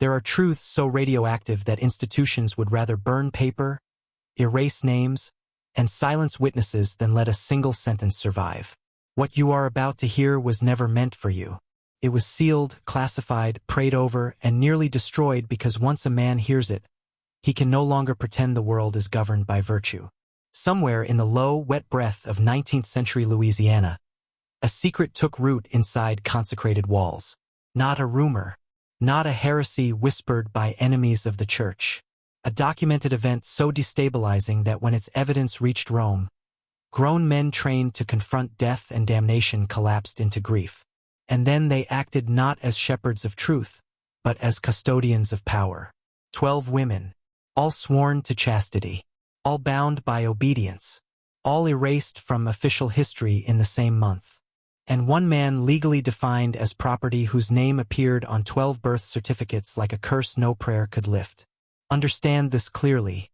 There are truths so radioactive that institutions would rather burn paper, erase names, and silence witnesses than let a single sentence survive. What you are about to hear was never meant for you. It was sealed, classified, prayed over, and nearly destroyed because once a man hears it, he can no longer pretend the world is governed by virtue. Somewhere in the low, wet breath of 19th century Louisiana, a secret took root inside consecrated walls. Not a rumor, not a heresy whispered by enemies of the church. A documented event so destabilizing that when its evidence reached Rome, grown men trained to confront death and damnation collapsed into grief. And then they acted not as shepherds of truth, but as custodians of power. 12 women, all sworn to chastity, all bound by obedience, all erased from official history in the same month. And one man legally defined as property whose name appeared on 12 birth certificates like a curse no prayer could lift. Understand this clearly.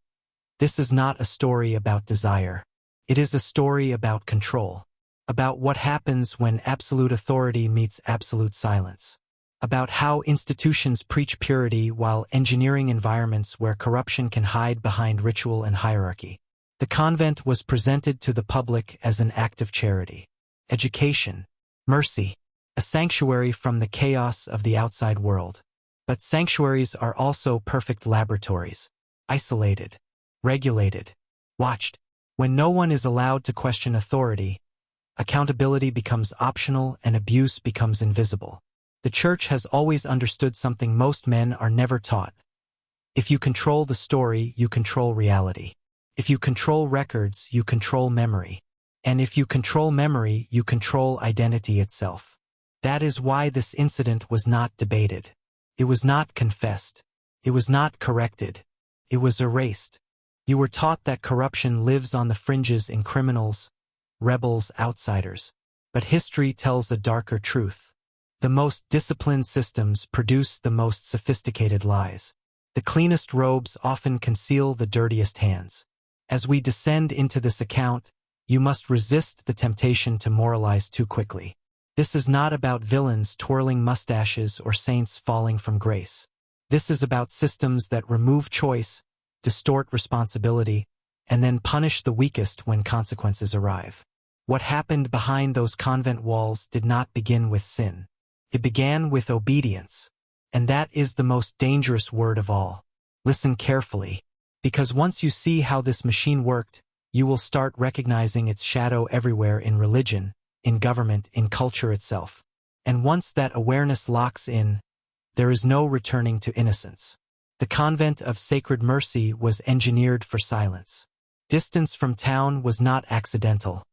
This is not a story about desire. It is a story about control. About what happens when absolute authority meets absolute silence. About how institutions preach purity while engineering environments where corruption can hide behind ritual and hierarchy. The convent was presented to the public as an act of charity, education, mercy, a sanctuary from the chaos of the outside world. But sanctuaries are also perfect laboratories, isolated, regulated, watched. When no one is allowed to question authority, accountability becomes optional and abuse becomes invisible. The church has always understood something most men are never taught. If you control the story, you control reality. If you control records, you control memory. And if you control memory, you control identity itself. That is why this incident was not debated. It was not confessed. It was not corrected. It was erased. You were taught that corruption lives on the fringes in criminals, rebels, outsiders. But history tells a darker truth. The most disciplined systems produce the most sophisticated lies. The cleanest robes often conceal the dirtiest hands. As we descend into this account, you must resist the temptation to moralize too quickly. This is not about villains twirling mustaches or saints falling from grace. This is about systems that remove choice, distort responsibility, and then punish the weakest when consequences arrive. What happened behind those convent walls did not begin with sin. It began with obedience. And that is the most dangerous word of all. Listen carefully, because once you see how this machine worked, you will start recognizing its shadow everywhere in religion, in government, in culture itself. And once that awareness locks in, there is no returning to innocence. The convent of Sacred Mercy was engineered for silence. Distance from town was not accidental.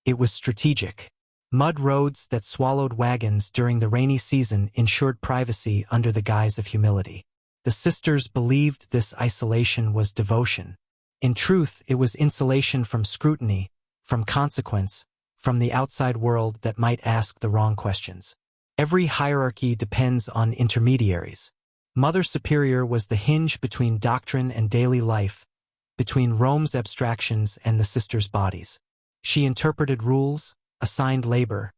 It was strategic. Mud roads that swallowed wagons during the rainy season ensured privacy under the guise of humility. The sisters believed this isolation was devotion. In truth, it was insulation from scrutiny, from consequence, from the outside world that might ask the wrong questions. Every hierarchy depends on intermediaries. Mother Superior was the hinge between doctrine and daily life, between Rome's abstractions and the sisters' bodies. She interpreted rules, assigned labor,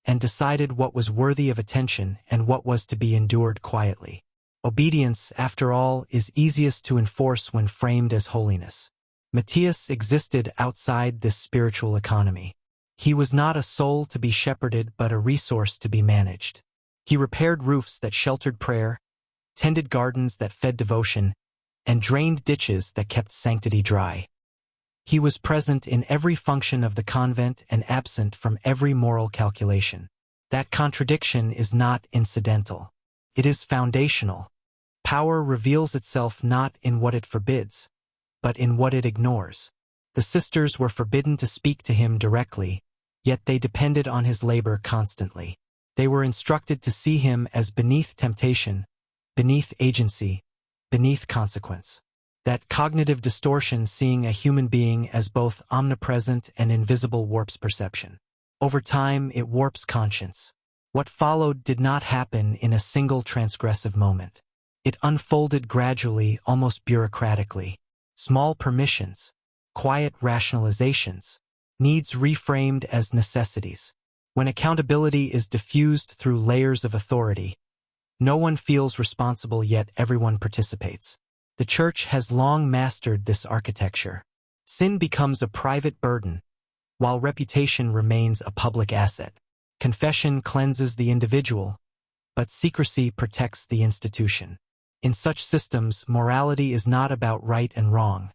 and decided what was worthy of attention and what was to be endured quietly. Obedience, after all, is easiest to enforce when framed as holiness. Matthias existed outside this spiritual economy. He was not a soul to be shepherded but a resource to be managed. He repaired roofs that sheltered prayer, tended gardens that fed devotion, and drained ditches that kept sanctity dry. He was present in every function of the convent and absent from every moral calculation. That contradiction is not incidental. It is foundational. Power reveals itself not in what it forbids, but in what it ignores. The sisters were forbidden to speak to him directly, yet they depended on his labor constantly. They were instructed to see him as beneath temptation, beneath agency, beneath consequence. That cognitive distortion, seeing a human being as both omnipresent and invisible, warps perception. Over time, it warps conscience. What followed did not happen in a single transgressive moment. It unfolded gradually, almost bureaucratically. Small permissions, quiet rationalizations, needs reframed as necessities. When accountability is diffused through layers of authority, No one feels responsible, yet everyone participates. The Church has long mastered this architecture. Sin becomes a private burden, while reputation remains a public asset. Confession cleanses the individual, but secrecy protects the institution. In such systems, morality is not about right and wrong.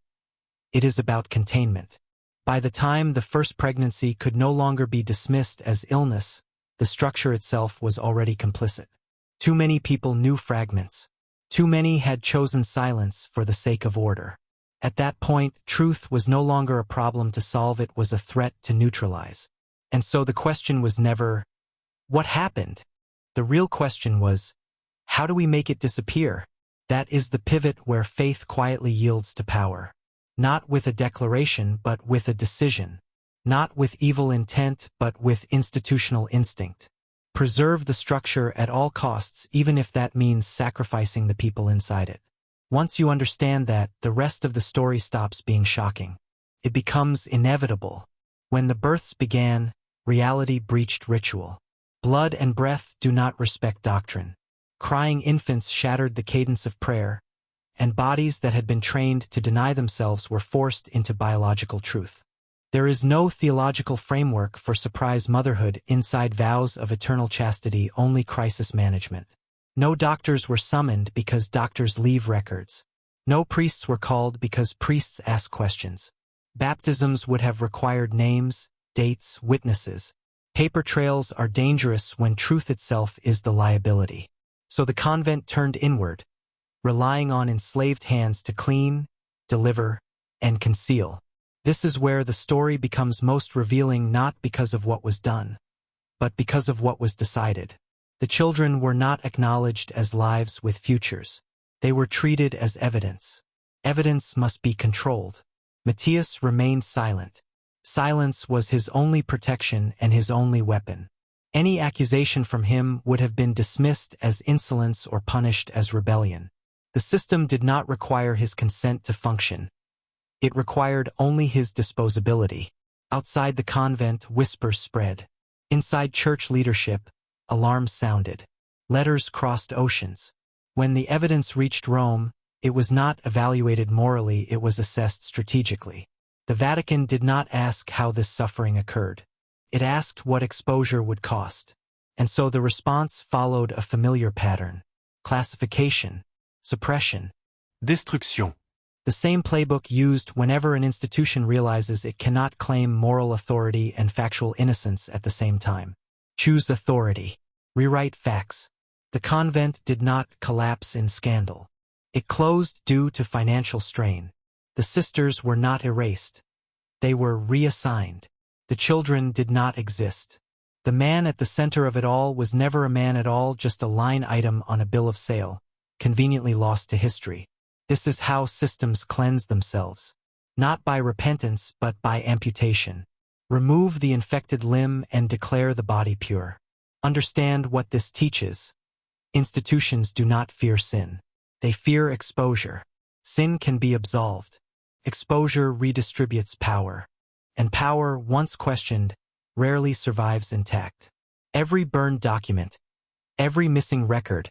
It is about containment. By the time the first pregnancy could no longer be dismissed as illness, the structure itself was already complicit. Too many people knew fragments. Too many had chosen silence for the sake of order. At that point, truth was no longer a problem to solve, it was a threat to neutralize. And so the question was never, what happened? The real question was, how do we make it disappear? That is the pivot where faith quietly yields to power. Not with a declaration, but with a decision. Not with evil intent, but with institutional instinct. Preserve the structure at all costs, even if that means sacrificing the people inside it. Once you understand that, the rest of the story stops being shocking. It becomes inevitable. When the births began, reality breached ritual. Blood and breath do not respect doctrine. Crying infants shattered the cadence of prayer, and bodies that had been trained to deny themselves were forced into biological truth. There is no theological framework for surprise motherhood inside vows of eternal chastity, only crisis management. No doctors were summoned because doctors leave records. No priests were called because priests ask questions. Baptisms would have required names, dates, witnesses. Paper trails are dangerous when truth itself is the liability. So the convent turned inward, relying on enslaved hands to clean, deliver, and conceal. This is where the story becomes most revealing, not because of what was done, but because of what was decided. The children were not acknowledged as lives with futures. They were treated as evidence. Evidence must be controlled. Matthias remained silent. Silence was his only protection and his only weapon. Any accusation from him would have been dismissed as insolence or punished as rebellion. The system did not require his consent to function. It required only his disposability. Outside the convent, whispers spread. Inside church leadership, alarms sounded. Letters crossed oceans. When the evidence reached Rome, it was not evaluated morally, it was assessed strategically. The Vatican did not ask how this suffering occurred. It asked what exposure would cost. And so the response followed a familiar pattern. Classification, suppression, destruction. The same playbook used whenever an institution realizes it cannot claim moral authority and factual innocence at the same time. Choose authority. Rewrite facts. The convent did not collapse in scandal. It closed due to financial strain. The sisters were not erased. They were reassigned. The children did not exist. The man at the center of it all was never a man at all, just a line item on a bill of sale, conveniently lost to history. This is how systems cleanse themselves. Not by repentance, but by amputation. Remove the infected limb and declare the body pure. Understand what this teaches. Institutions do not fear sin. They fear exposure. Sin can be absolved. Exposure redistributes power. And power, once questioned, rarely survives intact. Every burned document, every missing record,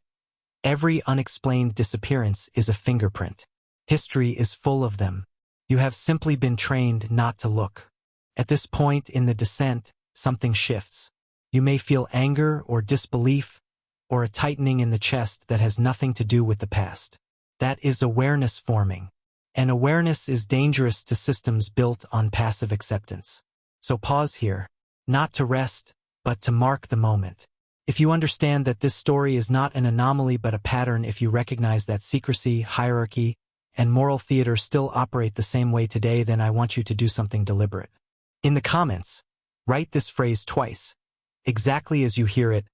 every unexplained disappearance is a fingerprint. History is full of them. You have simply been trained not to look. At this point in the descent, something shifts. You may feel anger or disbelief, or a tightening in the chest that has nothing to do with the past. That is awareness forming. And awareness is dangerous to systems built on passive acceptance. So pause here, not to rest, but to mark the moment. If you understand that this story is not an anomaly but a pattern, if you recognize that secrecy, hierarchy, and moral theater still operate the same way today, then I want you to do something deliberate. In the comments, write this phrase twice, exactly as you hear it.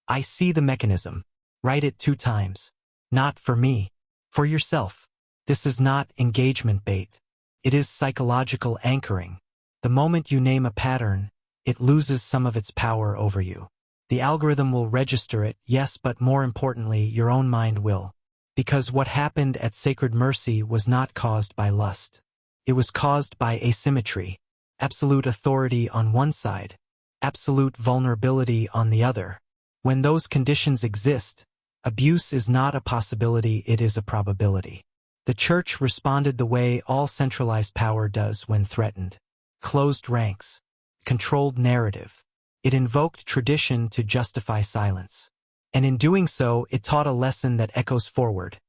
I see the mechanism. Write it 2 times. Not for me, for yourself. This is not engagement bait. It is psychological anchoring. The moment you name a pattern, it loses some of its power over you. The algorithm will register it, yes, but more importantly, your own mind will. Because what happened at Sacred Mercy was not caused by lust. It was caused by asymmetry. Absolute authority on one side, absolute vulnerability on the other. When those conditions exist, Abuse is not a possibility, it is a probability. The Church responded the way all centralized power does when threatened. Closed ranks. Controlled narrative. It invoked tradition to justify silence. And in doing so, it taught a lesson that echoes forward.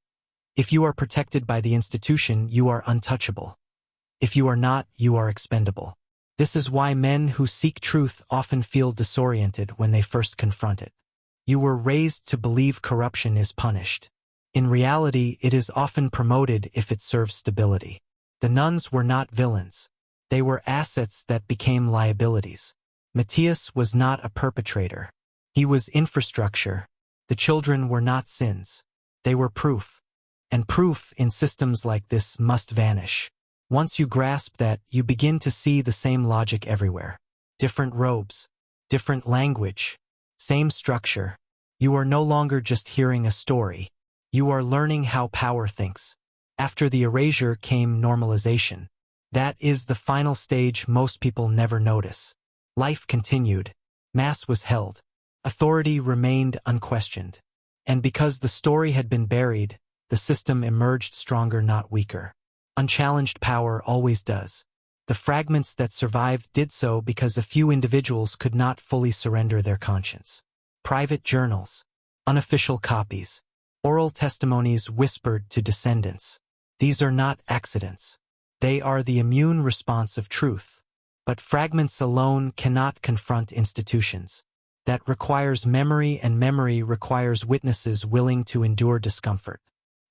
If you are protected by the institution, you are untouchable. If you are not, you are expendable. This is why men who seek truth often feel disoriented when they first confront it. You were raised to believe corruption is punished. In reality, it is often promoted if it serves stability. The nuns were not villains. They were assets that became liabilities. Matthias was not a perpetrator. He was infrastructure. The children were not sins. They were proof. And proof in systems like this must vanish. Once you grasp that, you begin to see the same logic everywhere. Different robes, different language, same structure. You are no longer just hearing a story. You are learning how power thinks. After the erasure came normalization. That is the final stage most people never notice. Life continued. Mass was held. Authority remained unquestioned. And because the story had been buried, the system emerged stronger, not weaker. Unchallenged power always does. The fragments that survived did so because a few individuals could not fully surrender their conscience. Private journals, unofficial copies, oral testimonies whispered to descendants. These are not accidents. They are the immune response of truth. But fragments alone cannot confront institutions. That requires memory, and memory requires witnesses willing to endure discomfort.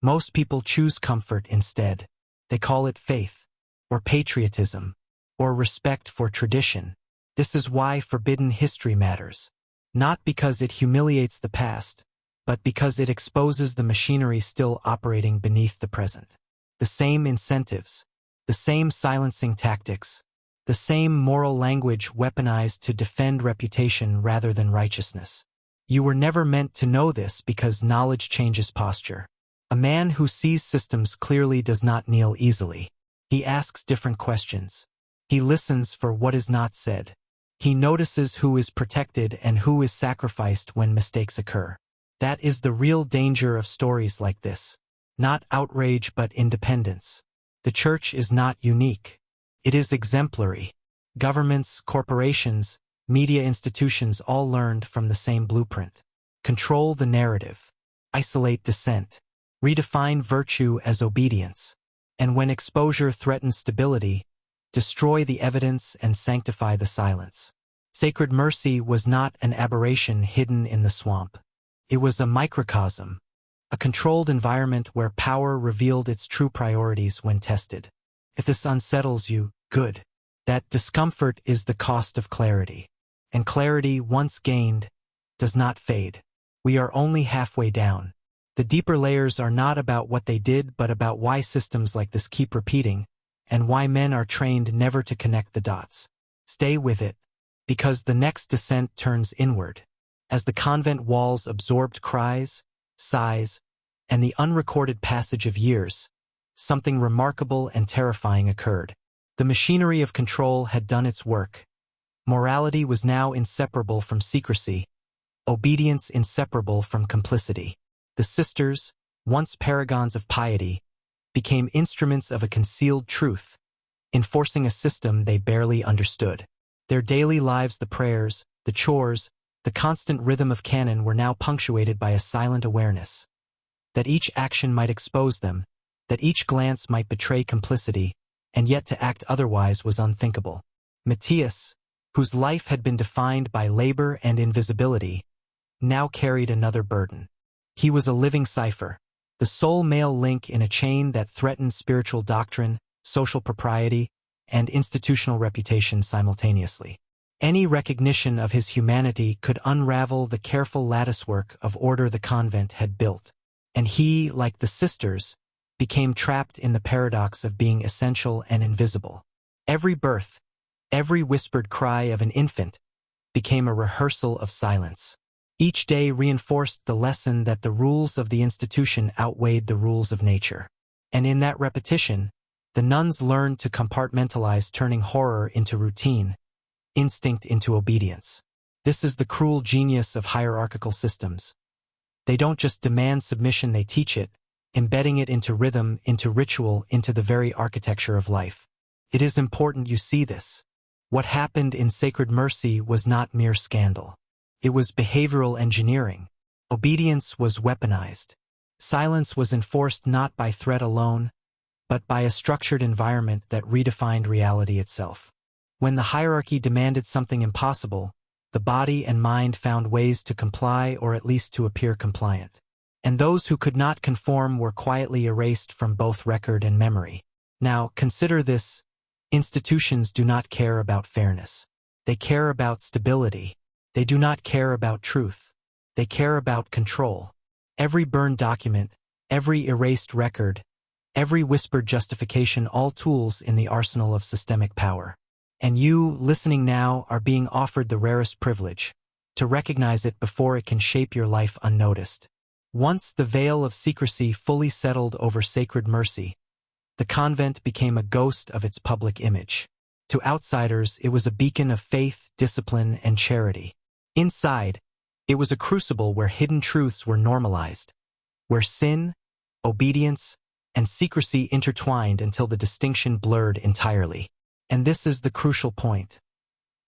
Most people choose comfort instead. They call it faith, or patriotism, or respect for tradition. This is why forbidden history matters. Not because it humiliates the past, but because it exposes the machinery still operating beneath the present. The same incentives, the same silencing tactics, the same moral language weaponized to defend reputation rather than righteousness. You were never meant to know this because knowledge changes posture. A man who sees systems clearly does not kneel easily. He asks different questions. He listens for what is not said. He notices who is protected and who is sacrificed when mistakes occur. That is the real danger of stories like this. Not outrage but independence. The Church is not unique. It is exemplary. Governments, corporations, media institutions all learned from the same blueprint. Control the narrative. Isolate dissent. Redefine virtue as obedience. And when exposure threatens stability, destroy the evidence and sanctify the silence. Sacred Mercy was not an aberration hidden in the swamp. It was a microcosm, a controlled environment where power revealed its true priorities when tested. If this unsettles you, good. That discomfort is the cost of clarity. And clarity, once gained, does not fade. We are only halfway down. The deeper layers are not about what they did but about why systems like this keep repeating, and why men are trained never to connect the dots. Stay with it, because the next descent turns inward. As the convent walls absorbed cries, sighs, and the unrecorded passage of years, something remarkable and terrifying occurred. The machinery of control had done its work. Morality was now inseparable from secrecy, obedience inseparable from complicity. The sisters, once paragons of piety, became instruments of a concealed truth, enforcing a system they barely understood. Their daily lives, the prayers, the chores, the constant rhythm of canon were now punctuated by a silent awareness. That each action might expose them, that each glance might betray complicity, and yet to act otherwise was unthinkable. Matthias, whose life had been defined by labor and invisibility, now carried another burden. He was a living cipher, the sole male link in a chain that threatened spiritual doctrine, social propriety, and institutional reputation simultaneously. Any recognition of his humanity could unravel the careful latticework of order the convent had built, and he, like the sisters, became trapped in the paradox of being essential and invisible. Every birth, every whispered cry of an infant, became a rehearsal of silence. Each day reinforced the lesson that the rules of the institution outweighed the rules of nature. And in that repetition, the nuns learned to compartmentalize, turning horror into routine, instinct into obedience. This is the cruel genius of hierarchical systems. They don't just demand submission, they teach it, embedding it into rhythm, into ritual, into the very architecture of life. It is important you see this. What happened in Sacred Mercy was not mere scandal. It was behavioral engineering. Obedience was weaponized. Silence was enforced not by threat alone, but by a structured environment that redefined reality itself. When the hierarchy demanded something impossible, the body and mind found ways to comply or at least to appear compliant. And those who could not conform were quietly erased from both record and memory. Now, consider this. Institutions do not care about fairness. They care about stability. They do not care about truth. They care about control. Every burned document, every erased record, every whispered justification, all tools in the arsenal of systemic power. And you, listening now, are being offered the rarest privilege, to recognize it before it can shape your life unnoticed. Once the veil of secrecy fully settled over Sacred Mercy, the convent became a ghost of its public image. To outsiders, it was a beacon of faith, discipline, and charity. Inside, it was a crucible where hidden truths were normalized, where sin, obedience, and secrecy intertwined until the distinction blurred entirely. And this is the crucial point.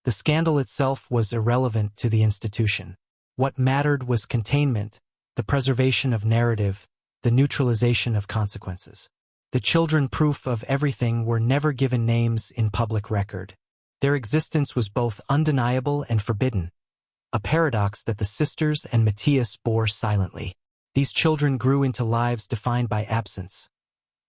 The scandal itself was irrelevant to the institution. What mattered was containment, the preservation of narrative, the neutralization of consequences. The children, proof of everything, were never given names in public record. Their existence was both undeniable and forbidden, a paradox that the sisters and Matthias bore silently. These children grew into lives defined by absence.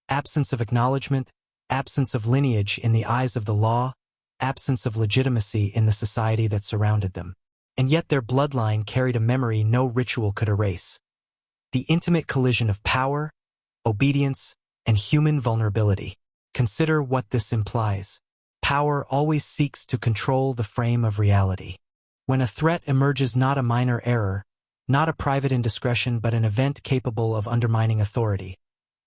Absence of acknowledgement, absence of lineage in the eyes of the law, absence of legitimacy in the society that surrounded them. And yet their bloodline carried a memory no ritual could erase. The intimate collision of power, obedience, and human vulnerability. Consider what this implies. Power always seeks to control the frame of reality. When a threat emerges, not a minor error, not a private indiscretion, but an event capable of undermining authority,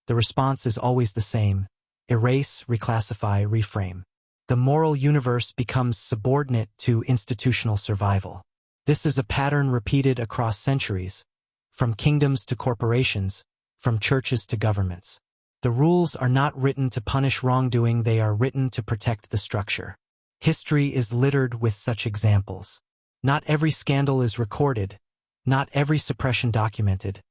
the response is always the same: erase, reclassify, reframe. The moral universe becomes subordinate to institutional survival. This is a pattern repeated across centuries, from kingdoms to corporations, from churches to governments. The rules are not written to punish wrongdoing, they are written to protect the structure. History is littered with such examples. Not every scandal is recorded, not every suppression documented,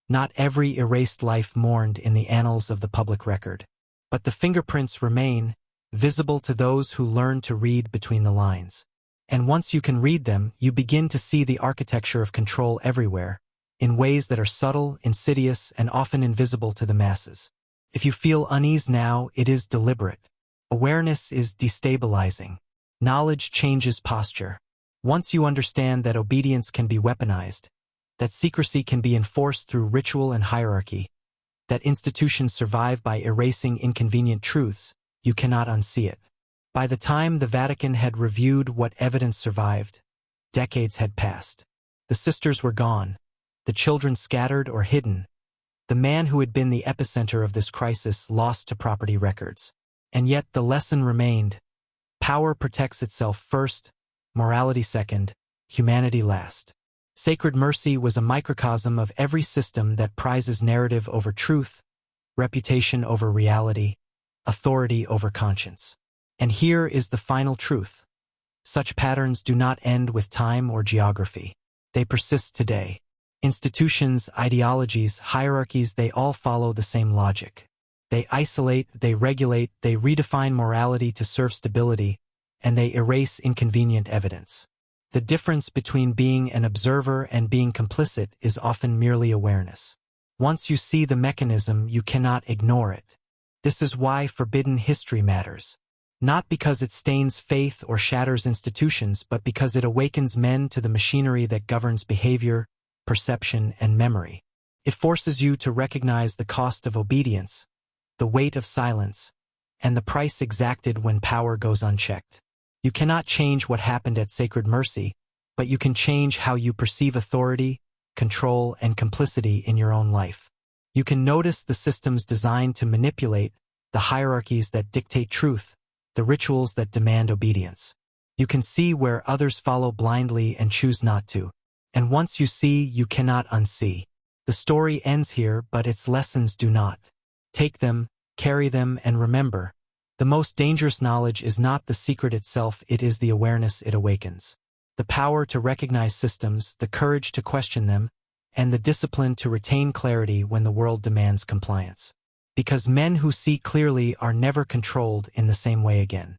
not every erased life mourned in the annals of the public record. But the fingerprints remain, visible to those who learn to read between the lines. And once you can read them, you begin to see the architecture of control everywhere, in ways that are subtle, insidious, and often invisible to the masses. If you feel unease now, it is deliberate. Awareness is destabilizing. Knowledge changes posture. Once you understand that obedience can be weaponized, that secrecy can be enforced through ritual and hierarchy, that institutions survive by erasing inconvenient truths, you cannot unsee it. By the time the Vatican had reviewed what evidence survived, decades had passed. The sisters were gone, the children scattered or hidden, the man who had been the epicenter of this crisis lost to property records. And yet the lesson remained: power protects itself first, morality second, humanity last. Sacred Mercy was a microcosm of every system that prizes narrative over truth, reputation over reality, authority over conscience. And here is the final truth. Such patterns do not end with time or geography. They persist today. Institutions, ideologies, hierarchies, they all follow the same logic. They isolate, they regulate, they redefine morality to serve stability, and they erase inconvenient evidence. The difference between being an observer and being complicit is often merely awareness. Once you see the mechanism, you cannot ignore it. This is why forbidden history matters. Not because it stains faith or shatters institutions, but because it awakens men to the machinery that governs behavior, perception, and memory. It forces you to recognize the cost of obedience, the weight of silence, and the price exacted when power goes unchecked. You cannot change what happened at Sacred Mercy, but you can change how you perceive authority, control, and complicity in your own life. You can notice the systems designed to manipulate, the hierarchies that dictate truth, the rituals that demand obedience. You can see where others follow blindly and choose not to. And once you see, you cannot unsee. The story ends here, but its lessons do not. Take them, carry them, and remember, the most dangerous knowledge is not the secret itself, it is the awareness it awakens. The power to recognize systems, the courage to question them, and the discipline to retain clarity when the world demands compliance. Because men who see clearly are never controlled in the same way again.